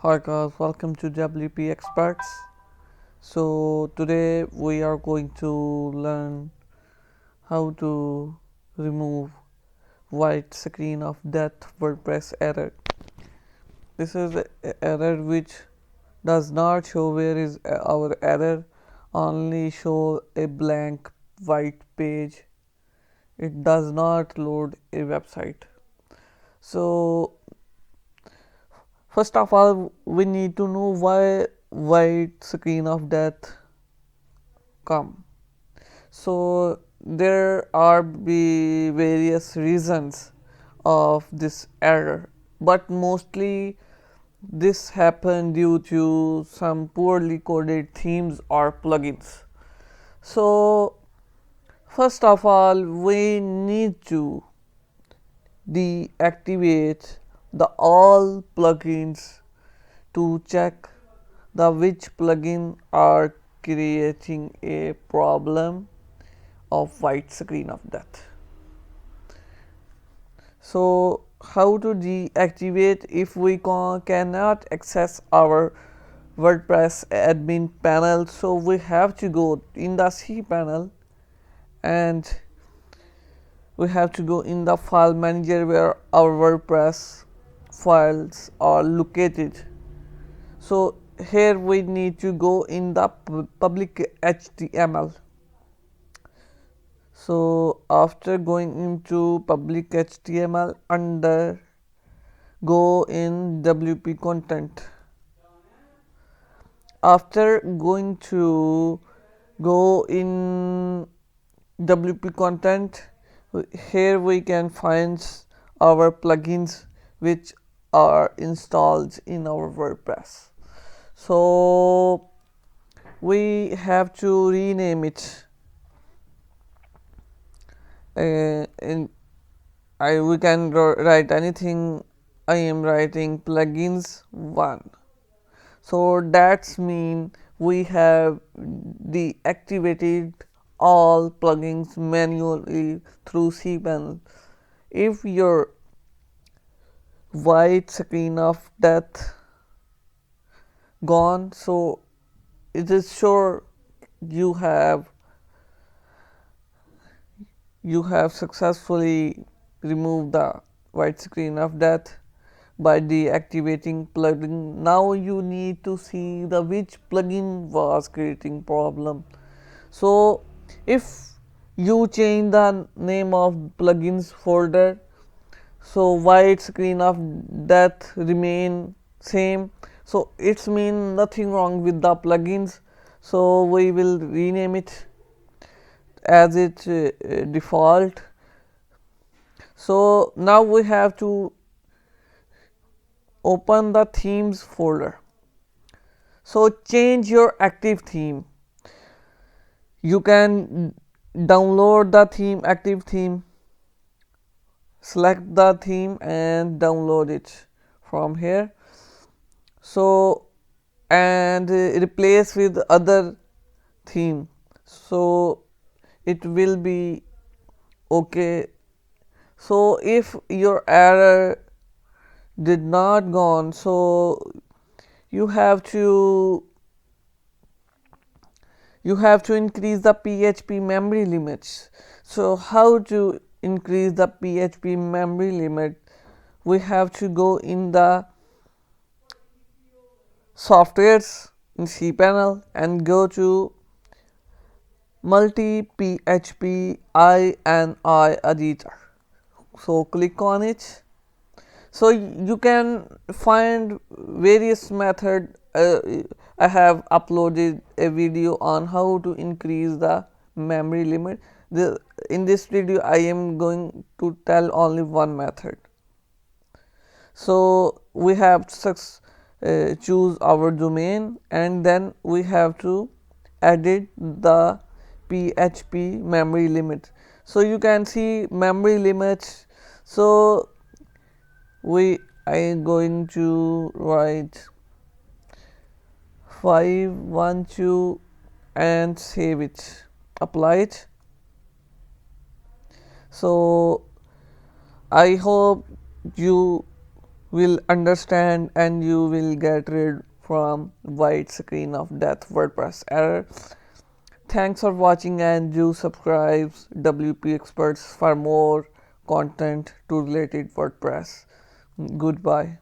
Hi guys, welcome to WP Experts. So today we are going to learn how to remove white screen of death WordPress error. This is an error which does not show where is our error, only show a blank white page. It does not load a website. So first of all, we need to know why white screen of death come. So there are be various reasons of this error, but mostly this happened due to some poorly coded themes or plugins. So first of all, we need to deactivate the all plugins to check the which plugin are creating a problem of white screen of death. So how to deactivate if we cannot access our WordPress admin panel? So we have to go in the cPanel and we have to go in the file manager where our WordPress files are located. So here we need to go in the public HTML. So after going into public HTML, under go in WP content. After going to go in WP content, here we can find our plugins which are installed in our WordPress. So we have to rename it. We can write anything. I am writing plugins 1. So that's mean we have deactivated all plugins manually through cPanel. If your white screen of death gone, so it is sure you have successfully removed the white screen of death by deactivating plugin. Now you need to see the which plugin was creating problem. So if you change the name of plugins folder, so white screen of death remain same, so it's mean nothing wrong with the plugins. So we will rename it as its default. So now we have to open the themes folder. So change your active theme. You can download the theme, active theme, select the theme and download it from here. So and replace with other theme, so it will be okay. So if your error did not gone, so you have to increase the PHP memory limits. So how to increase the PHP memory limit? We have to go in the softwares in cPanel and go to multi PHP INI editor. So click on it. So you can find various method. I have uploaded a video on how to increase the memory limit. In this video I am going to tell only one method. So we have to choose our domain and then we have to edit the PHP memory limit. So you can see memory limits. So I am going to write 512 and save it, apply it. So I hope you will understand and you will get rid from white screen of death WordPress error. Thanks for watching and do subscribe WP Experts for more content to related WordPress. Goodbye.